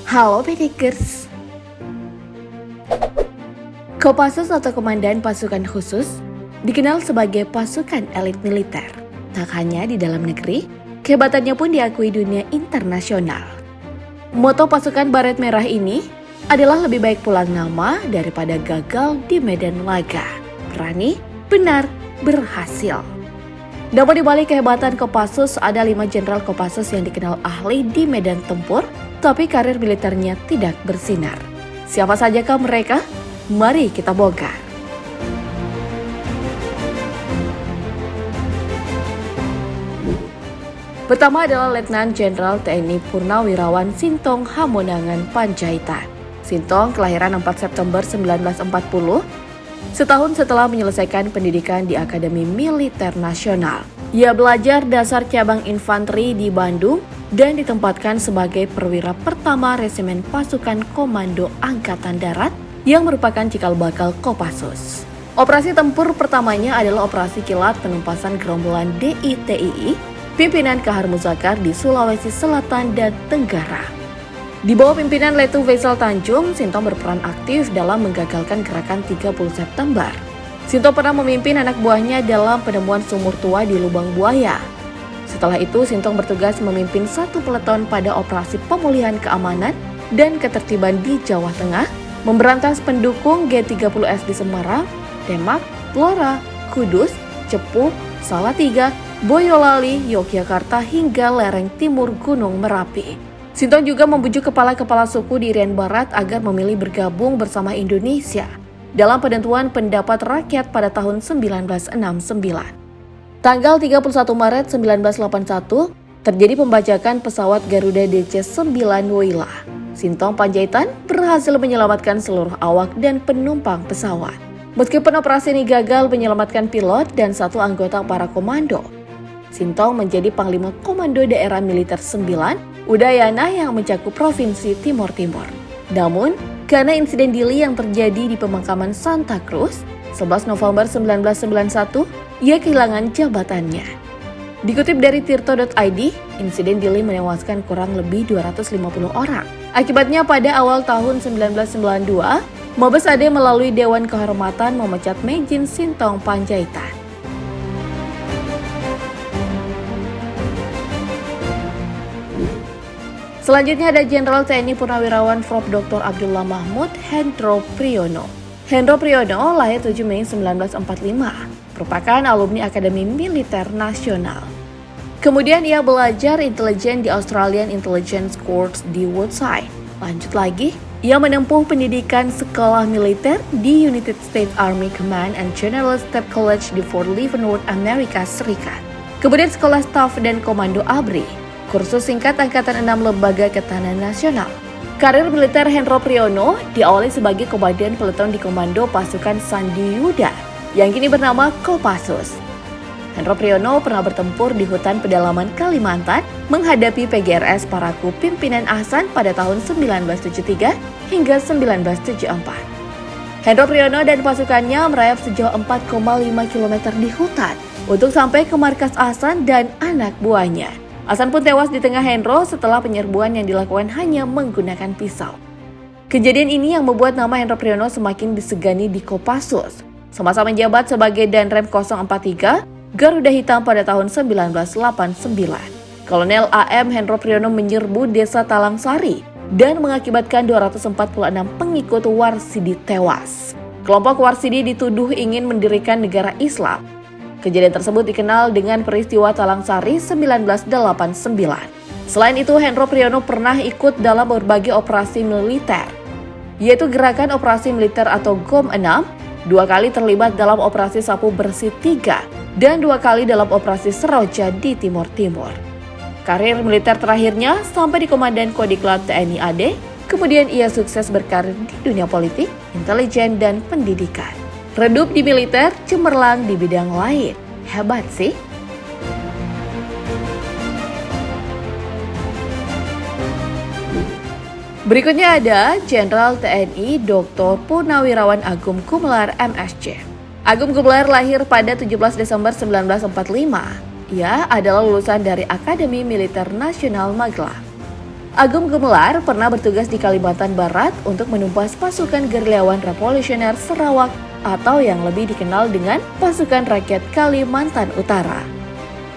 Halo Pedikers. Kopassus atau Komandan Pasukan Khusus dikenal sebagai pasukan elit militer. Tak hanya di dalam negeri, kehebatannya pun diakui dunia internasional. Moto pasukan baret merah ini adalah lebih baik pulang nama daripada gagal di medan laga. Berani, benar, berhasil. Namun di balik kehebatan Kopassus ada 5 jenderal Kopassus yang dikenal ahli di medan tempur, tapi karir militernya tidak bersinar. Siapa sajakah mereka? Mari kita bongkar. Pertama adalah Letnan Jenderal TNI Purnawirawan Sintong Hamonangan Panjaitan. Sintong kelahiran 4 September 1940, setahun setelah menyelesaikan pendidikan di Akademi Militer Nasional. Ia belajar dasar cabang infanteri di Bandung dan ditempatkan sebagai perwira pertama Resimen Pasukan Komando Angkatan Darat yang merupakan cikal bakal Kopassus. Operasi tempur pertamanya adalah Operasi Kilat Penumpasan Gerombolan DITII, pimpinan Kahar Muzakar di Sulawesi Selatan dan Tenggara. Di bawah pimpinan Letu Faisal Tanjung, Sintong berperan aktif dalam menggagalkan gerakan 30 September. Sintong pernah memimpin anak buahnya dalam penemuan sumur tua di Lubang Buaya. Setelah itu, Sintong bertugas memimpin satu peleton pada operasi pemulihan keamanan dan ketertiban di Jawa Tengah, memberantas pendukung G30S di Semarang, Demak, Blora, Kudus, Cepu, Salatiga, Boyolali, Yogyakarta hingga lereng timur Gunung Merapi. Sintong juga membujuk kepala-kepala suku di Irian Barat agar memilih bergabung bersama Indonesia dalam penentuan pendapat rakyat pada tahun 1969. Tanggal 31 Maret 1981, terjadi pembajakan pesawat Garuda DC-9 Woyla. Sintong Panjaitan berhasil menyelamatkan seluruh awak dan penumpang pesawat. Meskipun operasi ini gagal menyelamatkan pilot dan satu anggota para komando, Sintong menjadi Panglima Komando Daerah Militer 9 Udayana yang mencakup Provinsi Timur Timur. Namun, karena insiden Dili yang terjadi di pemakaman Santa Cruz 11 November 1991, ia kehilangan jabatannya. Dikutip dari tirto.id, insiden Dili menewaskan kurang lebih 250 orang. Akibatnya pada awal tahun 1992, Mabes AD melalui Dewan Kehormatan memecat Mejin Sintong Panjaitan. Selanjutnya ada Jenderal TNI Purnawirawan Prof. Dr. Abdullah Mahmud Hendro Priyono. Hendro Priyono lahir 7 Mei 1945, merupakan alumni Akademi Militer Nasional. Kemudian ia belajar intelijen di Australian Intelligence Course di Woodside. Lanjut lagi, ia menempuh pendidikan sekolah militer di United States Army Command and General Staff College di Fort Leavenworth, Amerika Serikat. Kemudian sekolah staf dan komando ABRI. Kursus singkat Angkatan 6 Lembaga Ketahanan Nasional. Karir militer Hendro Priyono diawali sebagai komandan peleton di Komando Pasukan Sandi Yuda yang kini bernama Kopassus. Hendro Priyono pernah bertempur di hutan pedalaman Kalimantan menghadapi PGRS Paraku pimpinan Ahsan pada tahun 1973 hingga 1974. Hendro Priyono dan pasukannya merayap sejauh 4,5 km di hutan untuk sampai ke markas Ahsan dan anak buahnya. Ahsan pun tewas di tengah Hendro setelah penyerbuan yang dilakukan hanya menggunakan pisau. Kejadian ini yang membuat nama Hendro Priyono semakin disegani di Kopassus. Semasa menjabat sebagai Danrem 043 Garuda Hitam pada tahun 1989. Kolonel AM Hendro Priyono menyerbu desa Talangsari dan mengakibatkan 246 pengikut Warsidi tewas. Kelompok Warsidi dituduh ingin mendirikan negara Islam. Kejadian tersebut dikenal dengan peristiwa Talangsari 1989. Selain itu, Hendro Priyono pernah ikut dalam berbagai operasi militer, yaitu Gerakan Operasi Militer atau GOM 6, 2 kali terlibat dalam Operasi Sapu Bersih 3, dan 2 kali dalam Operasi Seroja di Timur Timur. Karir militer terakhirnya sampai di Komandan Kodiklat TNI AD, kemudian ia sukses berkarir di dunia politik, intelijen, dan pendidikan. Redup di militer, cemerlang di bidang lain. Hebat sih. Berikutnya ada Jenderal TNI Dr. Purnawirawan Agung Gumelar MSc. Agung Gumelar lahir pada 17 Desember 1945. Ia adalah lulusan dari Akademi Militer Nasional Magelang. Agung Gumelar pernah bertugas di Kalimantan Barat untuk menumpas pasukan gerilyawan revolusioner Sarawak atau yang lebih dikenal dengan Pasukan Rakyat Kalimantan Utara.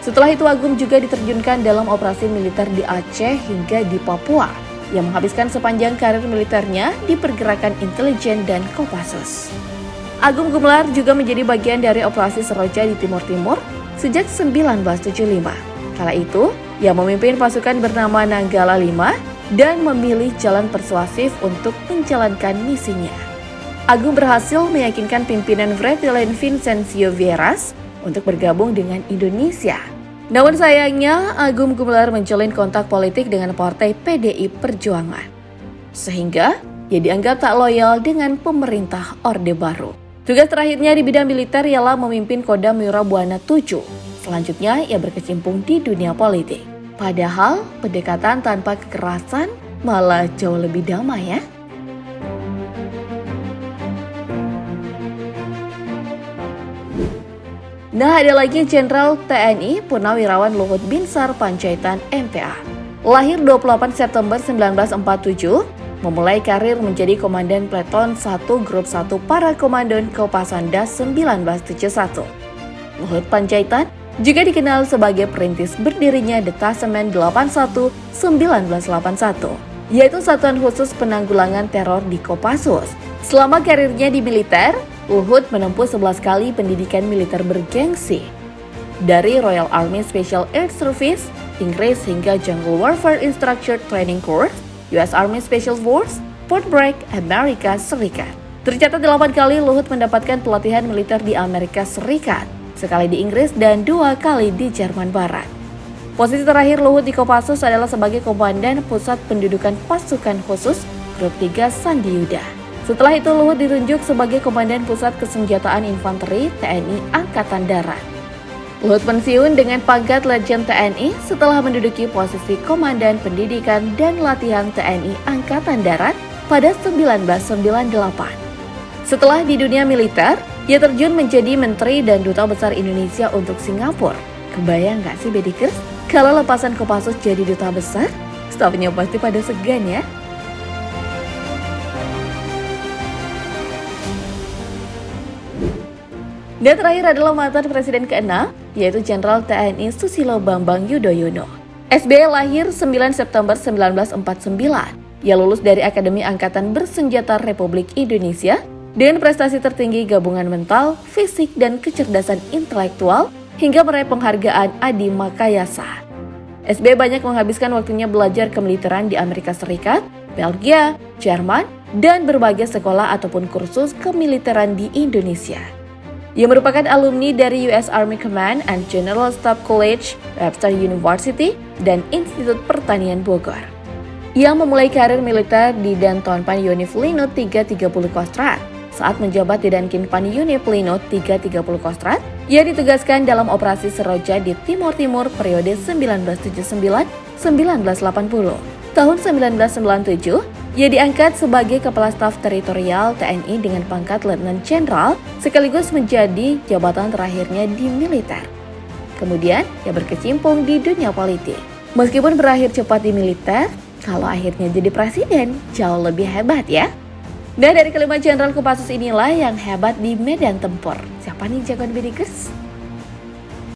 Setelah itu Agung juga diterjunkan dalam operasi militer di Aceh hingga di Papua, yang menghabiskan sepanjang karir militernya di pergerakan intelijen dan Kopassus. Agung Gumelar juga menjadi bagian dari operasi Seroja di Timur Timur sejak 1975. Kala itu, ia memimpin pasukan bernama Nanggala V dan memilih jalan persuasif untuk menjalankan misinya. Agung berhasil meyakinkan pimpinan Fretilin Vincencio Vieras untuk bergabung dengan Indonesia. Namun sayangnya, Agung Gumelar menjalin kontak politik dengan partai PDI Perjuangan. Sehingga, ia dianggap tak loyal dengan pemerintah Orde Baru. Tugas terakhirnya di bidang militer ialah memimpin Kodam Mira Buana 7. Selanjutnya, ia berkecimpung di dunia politik. Padahal, pendekatan tanpa kekerasan malah jauh lebih damai ya. Nah, ada lagi Jenderal TNI Purnawirawan Luhut Binsar Panjaitan MPA. Lahir 28 September 1947, memulai karir menjadi Komandan Peleton 1 Grup 1 Para Komandan Kopassus 1971. Luhut Panjaitan juga dikenal sebagai perintis berdirinya Detasemen 81 1981, yaitu Satuan Khusus Penanggulangan Teror di Kopassus. Selama karirnya di militer, Luhut menempuh 11 kali pendidikan militer bergengsi. Dari Royal Army Special Air Service, Inggris hingga Jungle Warfare Instructor Training Corps, US Army Special Force, Fort Bragg, Amerika Serikat. Tercatat 8 kali Luhut mendapatkan pelatihan militer di Amerika Serikat, sekali di Inggris dan 2 kali di Jerman Barat. Posisi terakhir Luhut di Kopassus adalah sebagai Komandan Pusat Pendudukan Pasukan Khusus Grup 3 Sandiuda. Setelah itu Luhut ditunjuk sebagai Komandan Pusat Kesenjataan Infanteri TNI Angkatan Darat. Luhut pensiun dengan pangkat Letjen TNI setelah menduduki posisi Komandan Pendidikan dan Latihan TNI Angkatan Darat pada 1998. Setelah di dunia militer, ia terjun menjadi Menteri dan Duta Besar Indonesia untuk Singapura. Kebayang gak sih Bedikers? Kalau lepasan Kopassus jadi Duta Besar, stafnya pasti pada segan ya. Dan terakhir adalah mantan Presiden ke-6, yaitu Jenderal TNI Susilo Bambang Yudhoyono. SBY lahir 9 September 1949. Ia lulus dari Akademi Angkatan Bersenjata Republik Indonesia dengan prestasi tertinggi gabungan mental, fisik, dan kecerdasan intelektual hingga meraih penghargaan Adi Makayasa. SBY banyak menghabiskan waktunya belajar kemiliteran di Amerika Serikat, Belgia, Jerman, dan berbagai sekolah ataupun kursus kemiliteran di Indonesia. Ia merupakan alumni dari US Army Command and General Staff College, Webster University, dan Institut Pertanian Bogor. Ia memulai karir militer di Danton Unit Plino 330 Kostrad. Saat menjabat di Dankinpan Unit Plino 330 Kostrad, ia ditugaskan dalam operasi Seroja di Timur Timur periode 1979-1980. Tahun 1997, ia diangkat sebagai Kepala Staf Teritorial TNI dengan pangkat Letnan Jenderal sekaligus menjadi jabatan terakhirnya di militer. Kemudian, ia berkecimpung di dunia politik. Meskipun berakhir cepat di militer, kalau akhirnya jadi presiden, jauh lebih hebat ya. Dan dari kelima Jenderal Kopassus inilah yang hebat di medan tempur. Siapa nih jagoan Bedikers?